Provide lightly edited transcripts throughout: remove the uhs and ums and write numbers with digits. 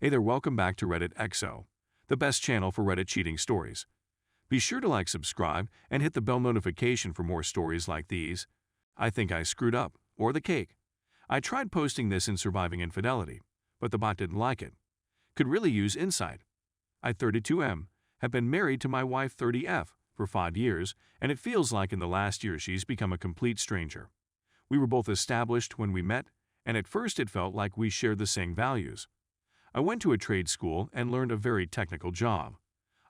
Hey there, welcome back to Reddit XO, the best channel for Reddit cheating stories. Be sure to like, subscribe, and hit the bell notification for more stories like these. I think I screwed up, or the cake. I tried posting this in Surviving Infidelity, but the bot didn't like it. Could really use insight. I 32M, have been married to my wife 30F for 5 years, and it feels like in the last year she's become a complete stranger. We were both established when we met, and at first it felt like we shared the same values. I went to a trade school and learned a very technical job.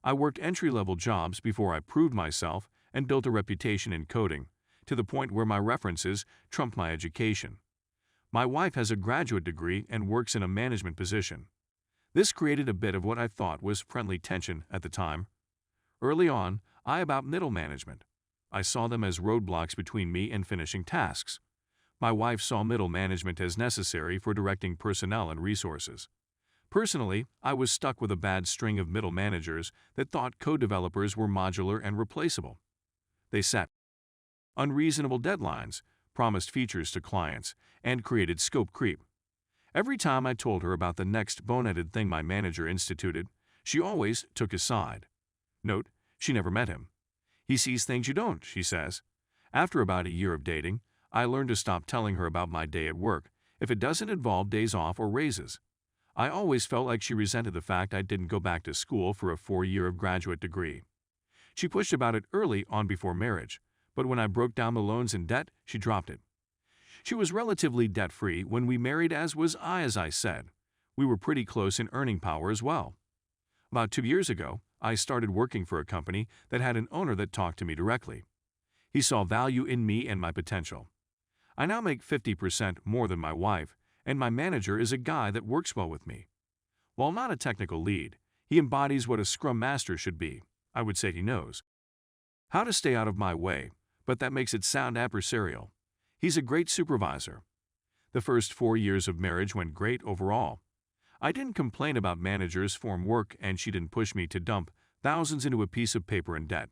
I worked entry-level jobs before I proved myself and built a reputation in coding, to the point where my references trumped my education. My wife has a graduate degree and works in a management position. This created a bit of what I thought was friendly tension at the time. Early on, I about middle management. I saw them as roadblocks between me and finishing tasks. My wife saw middle management as necessary for directing personnel and resources. Personally, I was stuck with a bad string of middle managers that thought code developers were modular and replaceable. They set unreasonable deadlines, promised features to clients, and created scope creep. Every time I told her about the next boneheaded thing my manager instituted, she always took his side. Note, she never met him. He sees things you don't, she says. After about a year of dating, I learned to stop telling her about my day at work if it doesn't involve days off or raises. I always felt like she resented the fact I didn't go back to school for a 4-year graduate degree. She pushed about it early on before marriage, but when I broke down the loans and debt, she dropped it. She was relatively debt-free when we married, as was I, as I said. We were pretty close in earning power as well. About 2 years ago, I started working for a company that had an owner that talked to me directly. He saw value in me and my potential. I now make 50% more than my wife, and my manager is a guy that works well with me. While not a technical lead, he embodies what a Scrum Master should be. I would say he knows how to stay out of my way, but that makes it sound adversarial. He's a great supervisor. The first 4 years of marriage went great overall. I didn't complain about managers' form work, and she didn't push me to dump thousands into a piece of paper in debt.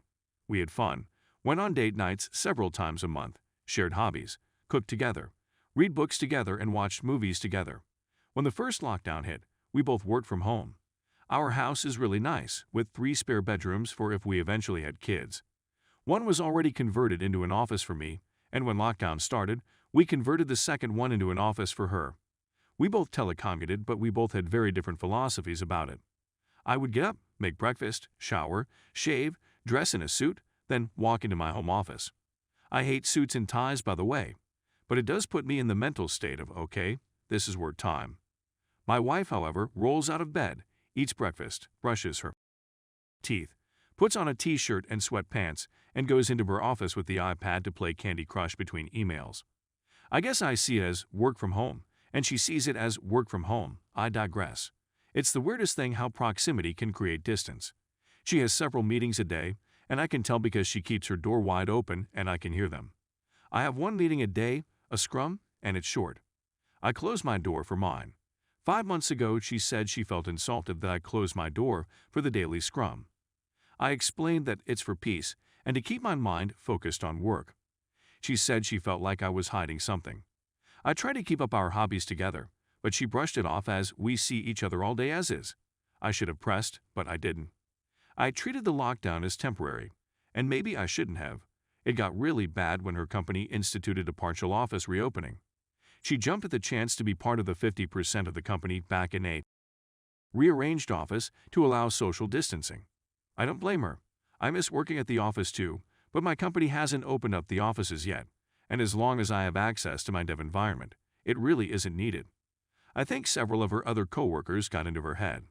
We had fun, went on date nights several times a month, shared hobbies, cooked together, read books together, and watched movies together. When the first lockdown hit, we both worked from home. Our house is really nice, with 3 spare bedrooms for if we eventually had kids. One was already converted into an office for me, and when lockdown started, we converted the second one into an office for her. We both telecommuted, but we both had very different philosophies about it. I would get up, make breakfast, shower, shave, dress in a suit, then walk into my home office. I hate suits and ties, by the way, but it does put me in the mental state of, okay, this is work time. My wife, however, rolls out of bed, eats breakfast, brushes her teeth, puts on a t-shirt and sweatpants, and goes into her office with the iPad to play Candy Crush between emails. I guess I see it as work from home, and she sees it as work from home. I digress. It's the weirdest thing how proximity can create distance. She has several meetings a day, and I can tell because she keeps her door wide open and I can hear them. I have 1 meeting a day, a scrum, and it's short. I close my door for mine. 5 months ago, she said she felt insulted that I closed my door for the daily scrum. I explained that it's for peace and to keep my mind focused on work. She said she felt like I was hiding something. I tried to keep up our hobbies together, but she brushed it off as we see each other all day as is. I should have pressed, but I didn't. I treated the lockdown as temporary, and maybe I shouldn't have. It got really bad when her company instituted a partial office reopening. She jumped at the chance to be part of the 50% of the company back in a rearranged office to allow social distancing. I don't blame her. I miss working at the office too, but my company hasn't opened up the offices yet, and as long as I have access to my dev environment, it really isn't needed. I think several of her other coworkers got into her head.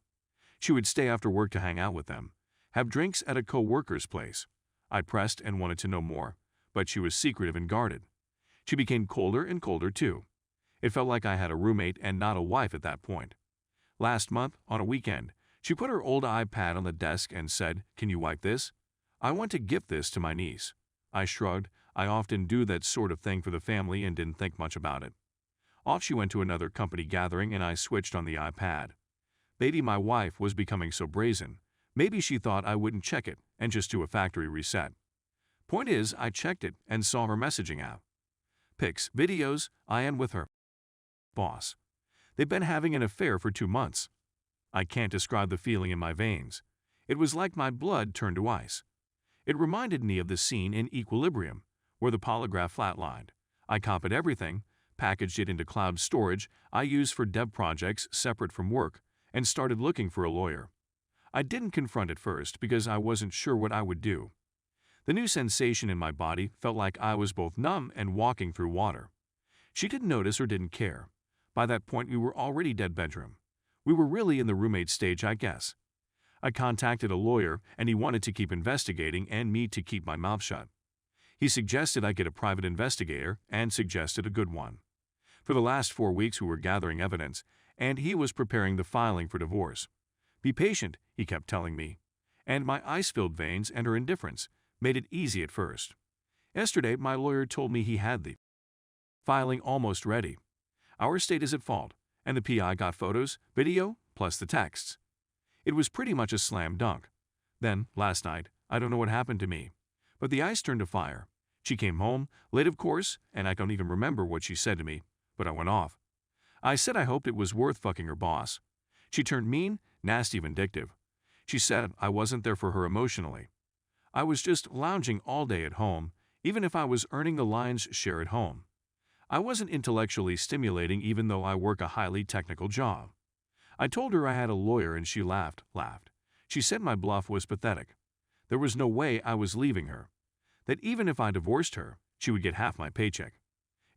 She would stay after work to hang out with them, have drinks at a coworker's place. I pressed and wanted to know more, but she was secretive and guarded. She became colder and colder too. It felt like I had a roommate and not a wife at that point. Last month, on a weekend, she put her old iPad on the desk and said, "Can you wipe this? I want to gift this to my niece." I shrugged. I often do that sort of thing for the family and didn't think much about it. Off she went to another company gathering and I switched on the iPad. Maybe my wife was becoming so brazen. Maybe she thought I wouldn't check it and just do a factory reset. Point is, I checked it and saw her messaging app. Pics, videos, I am with her boss. They've been having an affair for 2 months. I can't describe the feeling in my veins. It was like my blood turned to ice. It reminded me of the scene in Equilibrium, where the polygraph flatlined. I copied everything, packaged it into cloud storage I use for dev projects separate from work, and started looking for a lawyer. I didn't confront it first because I wasn't sure what I would do. The new sensation in my body felt like I was both numb and walking through water. She didn't notice or didn't care. By that point, we were already dead bedroom. We were really in the roommate stage, I guess. I contacted a lawyer, and he wanted to keep investigating and me to keep my mouth shut. He suggested I get a private investigator and suggested a good one. For the last 4 weeks, we were gathering evidence, and he was preparing the filing for divorce. Be patient, he kept telling me. And my ice-filled veins and her indifference made it easy at first. Yesterday, my lawyer told me he had the filing almost ready. Our state is at fault, and the PI got photos, video, plus the texts. It was pretty much a slam dunk. Then, last night, I don't know what happened to me, but the ice turned to fire. She came home, late of course, and I don't even remember what she said to me, but I went off. I said I hoped it was worth fucking her boss. She turned mean, nasty, vindictive. She said I wasn't there for her emotionally. I was just lounging all day at home, even if I was earning the lion's share at home. I wasn't intellectually stimulating even though I work a highly technical job. I told her I had a lawyer and she laughed. She said my bluff was pathetic. There was no way I was leaving her. That even if I divorced her, she would get half my paycheck.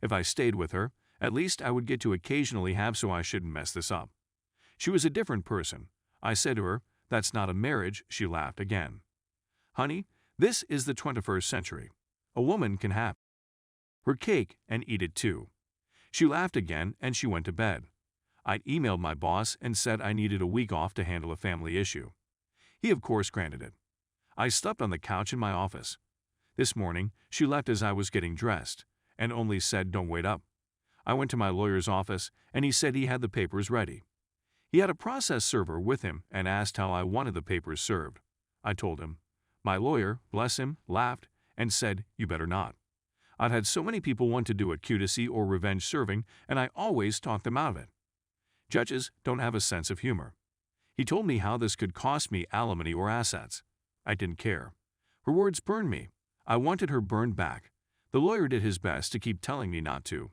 If I stayed with her, at least I would get to occasionally have, so I shouldn't mess this up. She was a different person. I said to her, "That's not a marriage." She laughed again. Honey, this is the 21st century. A woman can have her cake and eat it too. She laughed again and she went to bed. I'd emailed my boss and said I needed a week off to handle a family issue. He of course granted it. I slept on the couch in my office. This morning, she left as I was getting dressed and only said, "Don't wait up." I went to my lawyer's office and he said he had the papers ready. He had a process server with him and asked how I wanted the papers served. I told him. My lawyer, bless him, laughed and said, "You better not." I've had so many people want to do it, cutacy or revenge serving, and I always talk them out of it. Judges don't have a sense of humor. He told me how this could cost me alimony or assets. I didn't care. Her words burned me. I wanted her burned back. The lawyer did his best to keep telling me not to,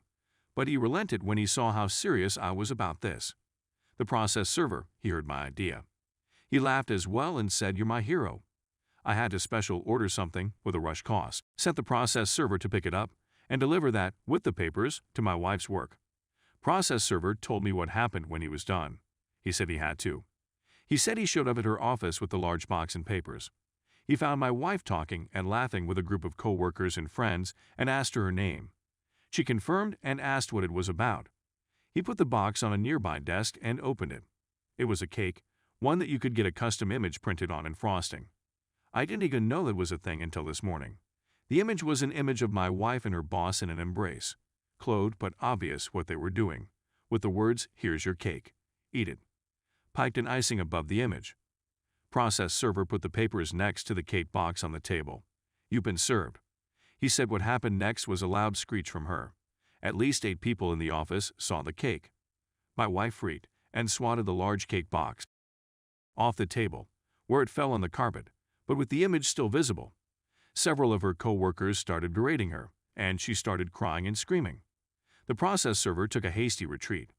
but he relented when he saw how serious I was about this. The process server, he heard my idea. He laughed as well and said, "You're my hero." I had to special order something with a rush cost, sent the process server to pick it up, and deliver that, with the papers, to my wife's work. Process server told me what happened when he was done. He said he had to. He said he showed up at her office with the large box and papers. He found my wife talking and laughing with a group of co-workers and friends and asked her name. She confirmed and asked what it was about. He put the box on a nearby desk and opened it. It was a cake, one that you could get a custom image printed on and frosting. I didn't even know that was a thing until this morning. The image was an image of my wife and her boss in an embrace. Clothed but obvious what they were doing, with the words, "Here's your cake. Eat it." Piped in icing above the image. Process server put the papers next to the cake box on the table. "You've been served." He said what happened next was a loud screech from her. At least 8 people in the office saw the cake. My wife freaked and swatted the large cake box off the table, where it fell on the carpet, but with the image still visible. Several of her co-workers started berating her, and she started crying and screaming. The process server took a hasty retreat.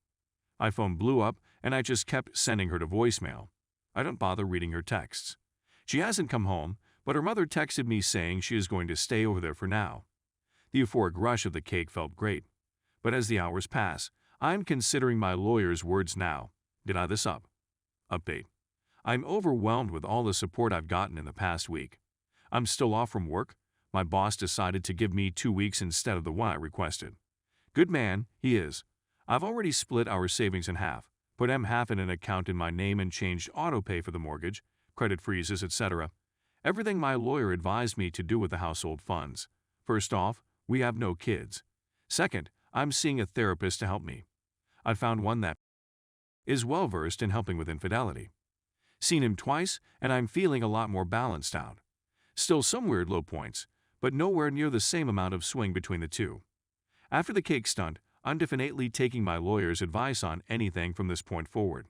My phone blew up, and I just kept sending her to voicemail. I don't bother reading her texts. She hasn't come home, but her mother texted me saying she is going to stay over there for now. The euphoric rush of the cake felt great. But as the hours pass, I'm considering my lawyer's words now. Did I this up? Update. I'm overwhelmed with all the support I've gotten in the past week. I'm still off from work. My boss decided to give me 2 weeks instead of the one I requested. Good man, he is. I've already split our savings in half, put half in an account in my name and changed autopay for the mortgage, credit freezes, etc. Everything my lawyer advised me to do with the household funds. First off, we have no kids. Second, I'm seeing a therapist to help me. I found one that is well-versed in helping with infidelity. Seen him twice, and I'm feeling a lot more balanced out. Still some weird low points, but nowhere near the same amount of swing between the two. After the cake stunt, I'm definitely taking my lawyer's advice on anything from this point forward.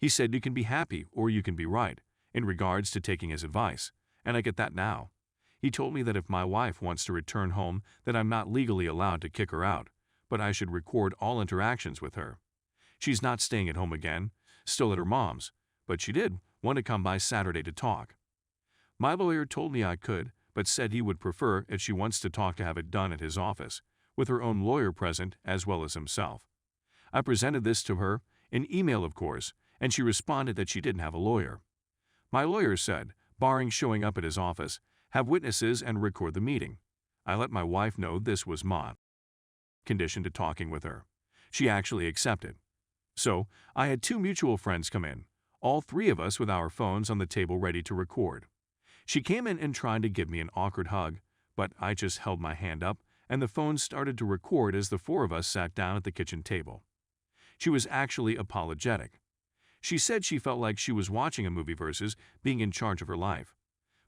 He said you can be happy or you can be right in regards to taking his advice, and I get that now. He told me that if my wife wants to return home, that I'm not legally allowed to kick her out, but I should record all interactions with her. She's not staying at home again, still at her mom's, but she did want to come by Saturday to talk. My lawyer told me I could, but said he would prefer if she wants to talk to have it done at his office, with her own lawyer present as well as himself. I presented this to her, in email of course, and she responded that she didn't have a lawyer. My lawyer said, barring showing up at his office, have witnesses and record the meeting. I let my wife know this was my condition to talking with her. She actually accepted. So, I had 2 mutual friends come in, all 3 of us with our phones on the table ready to record. She came in and tried to give me an awkward hug, but I just held my hand up and the phone started to record as the 4 of us sat down at the kitchen table. She was actually apologetic. She said she felt like she was watching a movie versus being in charge of her life.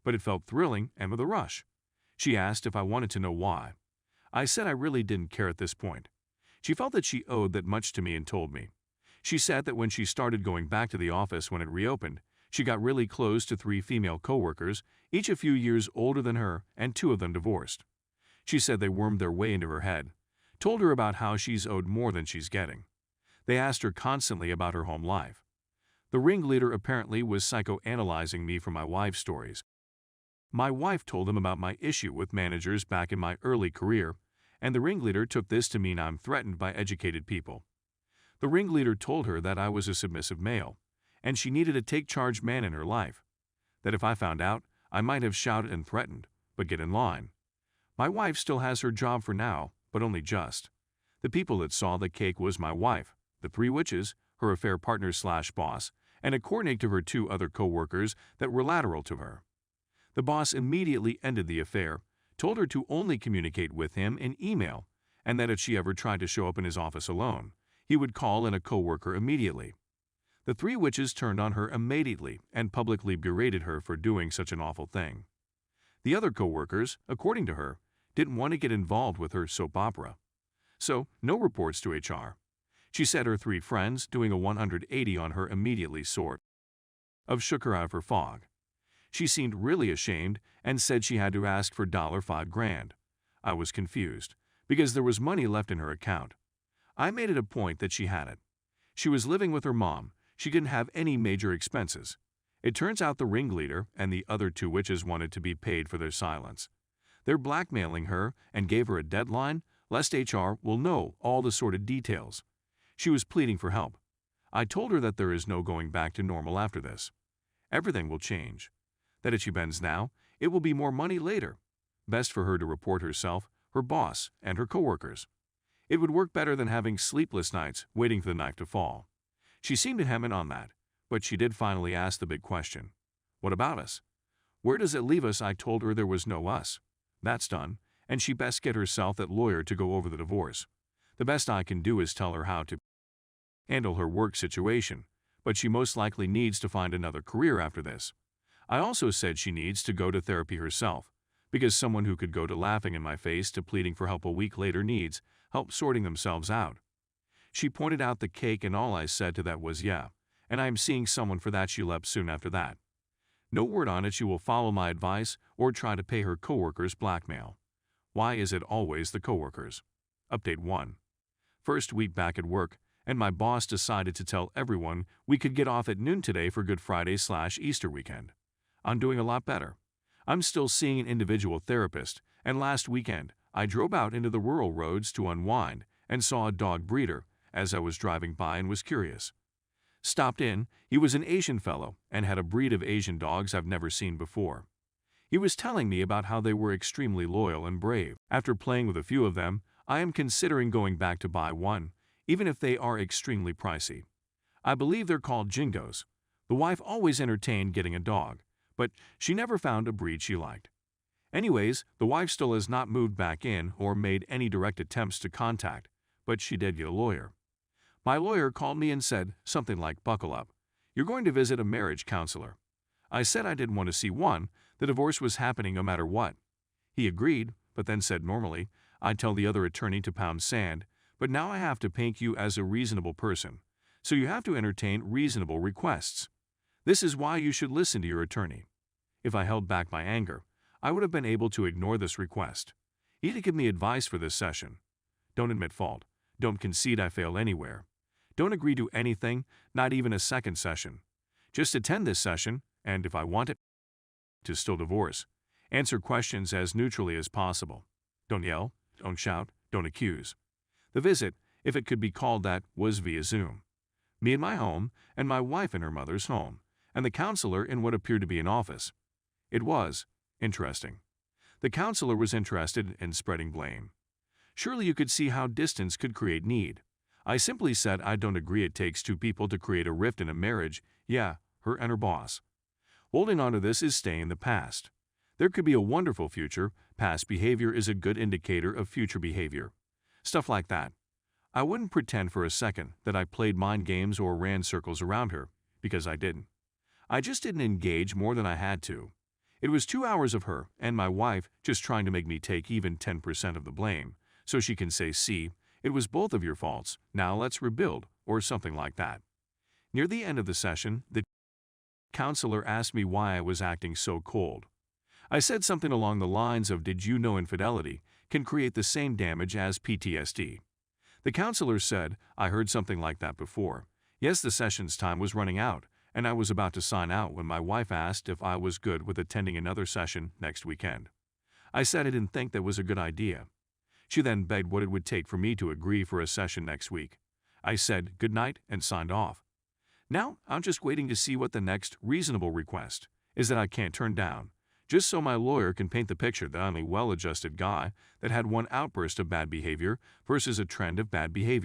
But it felt thrilling and with a rush. She asked if I wanted to know why. I said I really didn't care at this point. She felt that she owed that much to me and told me. She said that when she started going back to the office when it reopened, she got really close to 3 female coworkers, each a few years older than her, and 2 of them divorced. She said they wormed their way into her head, told her about how she's owed more than she's getting. They asked her constantly about her home life. The ringleader apparently was psychoanalyzing me for my wife's stories. My wife told him about my issue with managers back in my early career, and the ringleader took this to mean I'm threatened by educated people. The ringleader told her that I was a submissive male, and she needed a take-charge man in her life. That if I found out, I might have shouted and threatened, but get in line. My wife still has her job for now, but only just. The people that saw the cake was my wife, the 3 witches, her affair partner/boss, and according to her 2 other co-workers that were lateral to her. The boss immediately ended the affair, told her to only communicate with him in email, and that if she ever tried to show up in his office alone, he would call in a co-worker immediately. The 3 witches turned on her immediately and publicly berated her for doing such an awful thing. The other co-workers, according to her, didn't want to get involved with her soap opera. So, no reports to HR. She said her 3 friends doing a 180 on her immediately sort of shook her out of her fog. She seemed really ashamed and said she had to ask for $5,000. I was confused, because there was money left in her account. I made it a point that she had it. She was living with her mom. She didn't have any major expenses. It turns out the ringleader and the other 2 witches wanted to be paid for their silence. They're blackmailing her and gave her a deadline, lest HR will know all the sordid details. She was pleading for help. I told her that there is no going back to normal after this. Everything will change. That if she bends now, it will be more money later. Best for her to report herself, her boss, and her coworkers. It would work better than having sleepless nights waiting for the knife to fall. She seemed to hem in on that, but she did finally ask the big question. What about us? Where does it leave us? I told her there was no us. That's done, and she best get herself that lawyer to go over the divorce. The best I can do is tell her how to handle her work situation, but she most likely needs to find another career after this. I also said she needs to go to therapy herself, because someone who could go to laughing in my face to pleading for help a week later needs help sorting themselves out. She pointed out the cake and all I said to that was yeah, and I am seeing someone for that. She left soon after that. No word on it she will follow my advice or try to pay her coworkers blackmail. Why is it always the coworkers? Update 1. First week back at work, and my boss decided to tell everyone we could get off at noon today for Good Friday/Easter weekend. I'm doing a lot better. I'm still seeing an individual therapist, and last weekend I drove out into the rural roads to unwind and saw a dog breeder as I was driving by and was curious. Stopped in, he was an Asian fellow and had a breed of Asian dogs I've never seen before. He was telling me about how they were extremely loyal and brave. After playing with a few of them, I am considering going back to buy one, even if they are extremely pricey. I believe they're called Jingos. The wife always entertained getting a dog, but she never found a breed she liked. Anyways, the wife still has not moved back in or made any direct attempts to contact, but she did get a lawyer. My lawyer called me and said something like, "Buckle up. You're going to visit a marriage counselor." I said I didn't want to see one. The divorce was happening no matter what. He agreed, but then said normally, I'd tell the other attorney to pound sand, but now I have to paint you as a reasonable person, so you have to entertain reasonable requests. This is why you should listen to your attorney. If I held back my anger, I would have been able to ignore this request. You need to give me advice for this session. Don't admit fault. Don't concede I failed anywhere. Don't agree to anything, not even a second session. Just attend this session, and if I want it to still divorce, answer questions as neutrally as possible. Don't yell, don't shout, don't accuse. The visit, if it could be called that, was via Zoom. Me in my home, and my wife in her mother's home, and the counselor in what appeared to be an office. It was interesting. The counselor was interested in spreading blame. Surely you could see how distance could create need. I simply said I don't agree it takes two people to create a rift in a marriage, yeah, her and her boss. Holding on to this is staying in the past. There could be a wonderful future. Past behavior is a good indicator of future behavior. Stuff like that. I wouldn't pretend for a second that I played mind games or ran circles around her, because I didn't. I just didn't engage more than I had to. It was 2 hours of her and my wife just trying to make me take even 10% of the blame, so she can say, see, it was both of your faults, now let's rebuild, or something like that. Near the end of the session, the counselor asked me why I was acting so cold. I said something along the lines of, did you know infidelity can create the same damage as PTSD? The counselor said, I heard something like that before. Yes, the session's time was running out, and I was about to sign out when my wife asked if I was good with attending another session next weekend. I said I didn't think that was a good idea. She then begged what it would take for me to agree for a session next week. I said good night and signed off. Now, I'm just waiting to see what the next reasonable request is that I can't turn down, just so my lawyer can paint the picture that I'm a well-adjusted guy that had one outburst of bad behavior versus a trend of bad behavior.